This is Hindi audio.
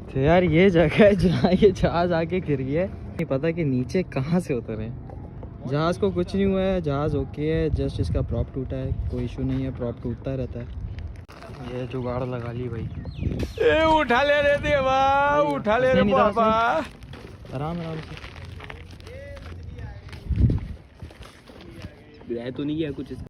तो यार ये जगह है जहाँ ये जहाज आके गिर गया है। नहीं पता कि नीचे कहाँ से उतरे हैं। जहाज को कुछ नहीं हुआ है, जहाज ओके है, जस्ट इसका प्रॉप टूटा है, कोई इशू नहीं है, प्रॉप टूटता रहता है। ये जुगाड़ लगा ली भाई। ए उठा ले रे देवा, उठा ले रे बाबा। आराम आराम से। तो नहीं है कुछ।